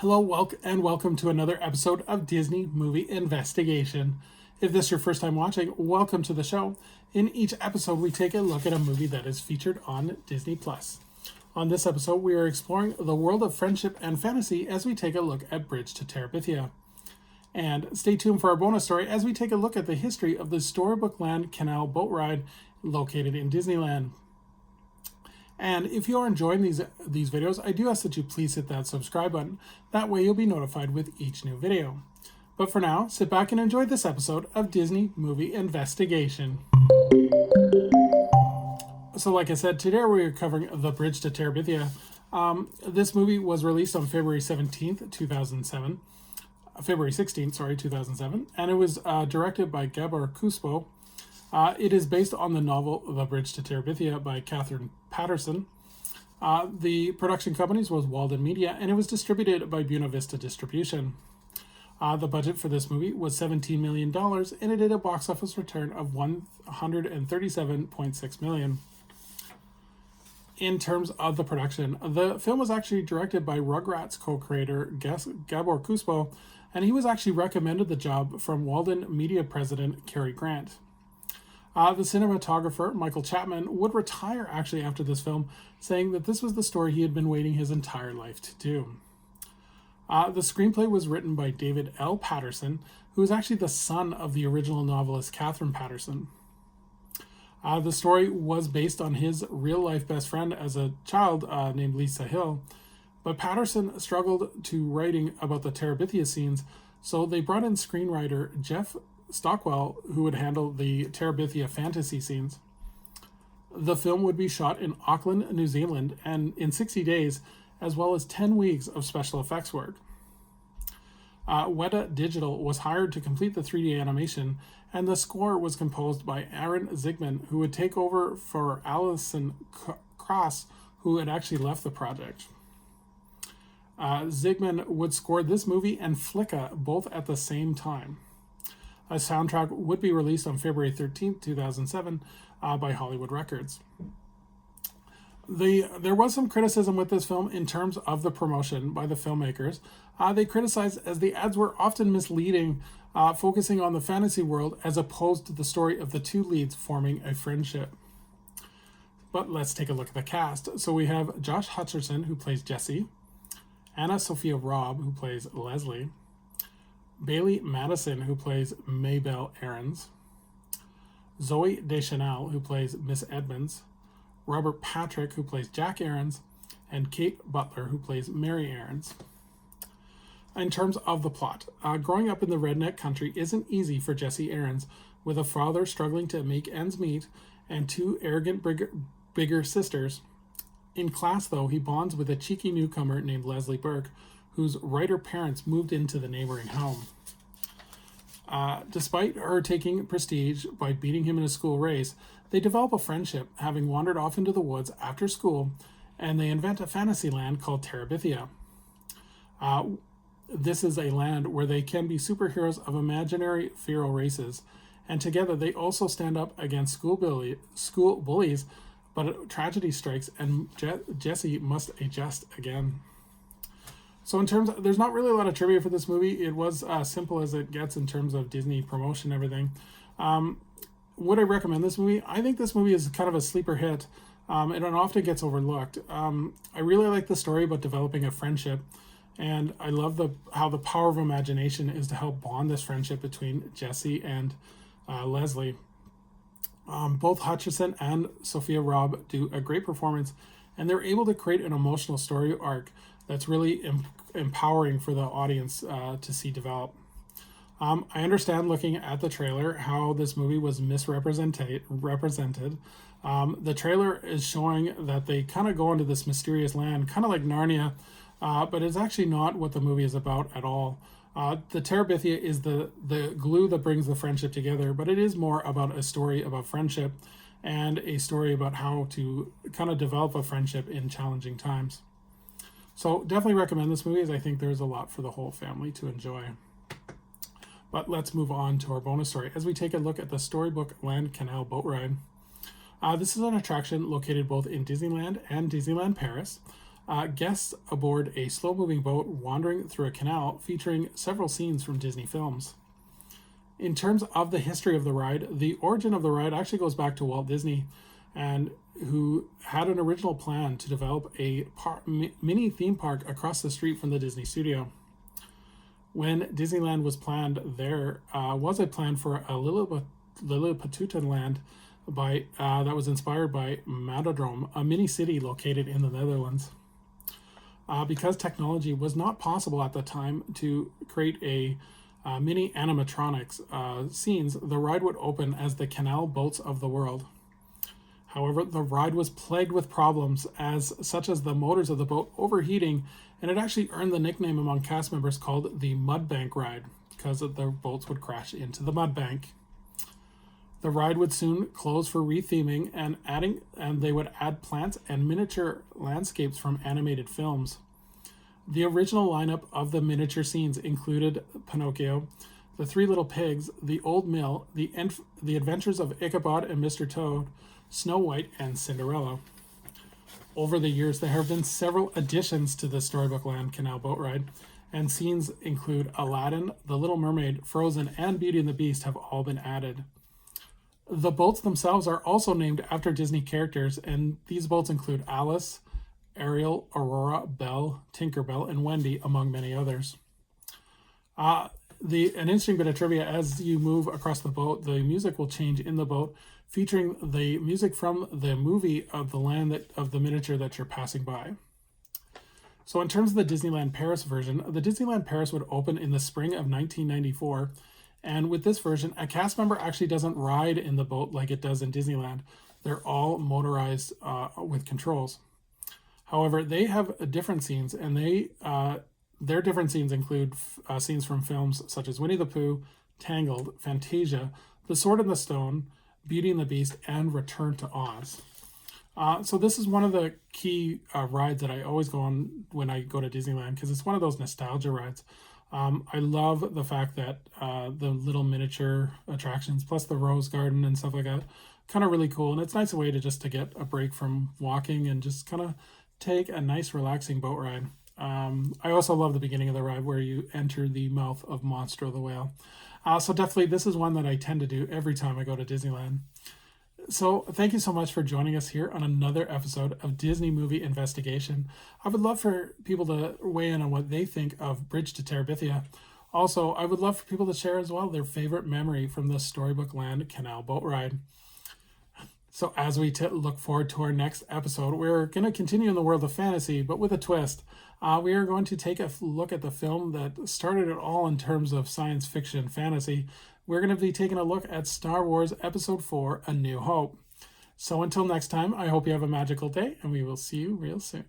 Hello, welcome to another episode of Disney Movie Investigation. If this is your first time watching, welcome to the show. In each episode, we take a look at a movie that is featured on Disney+. On this episode, we are exploring the world of friendship and fantasy as we take a look at Bridge to Terabithia. And stay tuned for our bonus story as we take a look at the history of the Storybook Land Canal Boat Ride located in Disneyland. And if you are enjoying these videos, I do ask that you please hit that subscribe button. That way you'll be notified with each new video. But for now, sit back and enjoy this episode of Disney Movie Investigation. So like I said, today we are covering The Bridge to Terabithia. This movie was released on February 16th, 2007, and it was directed by Gabor Cuspo. It is based on the novel The Bridge to Terabithia by Catherine Paterson. The production companies was Walden Media, and it was distributed by Buena Vista Distribution. The budget for this movie was $17 million, and it did a box office return of $137.6 million. In terms of the production, the film was actually directed by Rugrats co-creator Gabor Cuspo, and he was actually recommended the job from Walden Media president Cary Grant. The cinematographer, Michael Chapman, would retire actually after this film, saying that this was the story he had been waiting his entire life to do. The screenplay was written by David L. Patterson, who is actually the son of the original novelist Catherine Patterson. The story was based on his real-life best friend as a child named Lisa Hill, but Patterson struggled to writing about the Terabithia scenes, so they brought in screenwriter Jeff Stockwell, who would handle the Terabithia fantasy scenes. The film would be shot in Auckland, New Zealand, and in 60 days, as well as 10 weeks of special effects work. Weta Digital was hired to complete the 3D animation, and the score was composed by Aaron Zigman, who would take over for Alison Cross, who had actually left the project. Zigman would score this movie and Flicka both at the same time. A soundtrack would be released on February 13th, 2007 by Hollywood Records. There was some criticism with this film in terms of the promotion by the filmmakers. They criticized as the ads were often misleading, focusing on the fantasy world as opposed to the story of the two leads forming a friendship. But let's take a look at the cast. So we have Josh Hutcherson, who plays Jesse, AnnaSophia Robb, who plays Leslie, Bailey Madison, who plays Maybelle Aarons, Zoe Deschanel, who plays Miss Edmonds, Robert Patrick, who plays Jack Aarons, and Kate Butler, who plays Mary Aarons. In terms of the plot, growing up in the redneck country isn't easy for Jesse Aarons, with a father struggling to make ends meet and two arrogant bigger sisters. In class, though, he bonds with a cheeky newcomer named Leslie Burke, whose writer parents moved into the neighboring home. Despite her taking prestige by beating him in a school race, they develop a friendship, having wandered off into the woods after school, and they invent a fantasy land called Terabithia. This is a land where they can be superheroes of imaginary feral races, and together they also stand up against school bullies, but tragedy strikes and Jesse must adjust again. So in terms of, there's not really a lot of trivia for this movie. It was simple as it gets in terms of Disney promotion and everything. Would I recommend this movie? I think this movie is kind of a sleeper hit. It often gets overlooked. I really like the story about developing a friendship, and I love how the power of imagination is to help bond this friendship between Jesse and Leslie. Both Hutchinson and Sophia Robb do a great performance, and they're able to create an emotional story arc that's really empowering for the audience to see develop. I understand looking at the trailer how this movie was misrepresented. The trailer is showing that they kind of go into this mysterious land, kind of like Narnia, but it's actually not what the movie is about at all. The Terabithia is the glue that brings the friendship together, but it is more about a story about friendship and a story about how to kind of develop a friendship in challenging times. So definitely recommend this movie, as I think there's a lot for the whole family to enjoy. But let's move on to our bonus story as we take a look at the Storybook Land Canal Boat Ride. This is an attraction located both in Disneyland and Disneyland Paris. guests aboard a slow-moving boat wandering through a canal featuring several scenes from Disney films. In terms of the history of the ride, the origin of the ride actually goes back to Walt Disney, and who had an original plan to develop a mini theme park across the street from the Disney studio. When Disneyland was planned, there was a plan for a Lilliputian land that was inspired by Madodrome, a mini city located in the Netherlands. Because technology was not possible at the time to create a mini animatronics scenes, the ride would open as the Canal Boats of the world. However, the ride was plagued with problems, such as the motors of the boat overheating, and it actually earned the nickname among cast members called the Mud Bank Ride, because the boats would crash into the mud bank. The ride would soon close for retheming and they would add plants and miniature landscapes from animated films. The original lineup of the miniature scenes included Pinocchio, the Three Little Pigs, the Old Mill, the Adventures of Ichabod and Mr. Toad, Snow White, and Cinderella. Over the years, there have been several additions to the Storybook Land Canal Boat Ride, and scenes include Aladdin, The Little Mermaid, Frozen, and Beauty and the Beast have all been added. The boats themselves are also named after Disney characters, and these boats include Alice, Ariel, Aurora, Belle, Tinkerbell, and Wendy, among many others. An interesting bit of trivia: as you move across the boat, the music will change in the boat, featuring the music from the movie of the land of the miniature that you're passing by. So in terms of the Disneyland Paris version, the Disneyland Paris would open in the spring of 1994, and with this version, a cast member actually doesn't ride in the boat like it does in Disneyland. They're all motorized with controls. However, they have different scenes, and their different scenes include scenes from films such as Winnie the Pooh, Tangled, Fantasia, The Sword and the Stone, Beauty and the Beast, and Return to Oz. So this is one of the key rides that I always go on when I go to Disneyland, because it's one of those nostalgia rides. I love the fact that the little miniature attractions, plus the rose garden and stuff like that, kind of really cool. And it's a nice way to get a break from walking and just kind of take a nice relaxing boat ride. I also love the beginning of the ride where you enter the mouth of Monstro the Whale. So definitely this is one that I tend to do every time I go to Disneyland. So thank you so much for joining us here on another episode of Disney Movie Investigation. I would love for people to weigh in on what they think of Bridge to Terabithia. Also, I would love for people to share as well their favorite memory from the Storybook Land Canal Boat Ride. So as we look forward to our next episode, we're going to continue in the world of fantasy, but with a twist. We are going to take a look at the film that started it all in terms of science fiction fantasy. We're going to be taking a look at Star Wars Episode 4, A New Hope. So until next time, I hope you have a magical day, and we will see you real soon.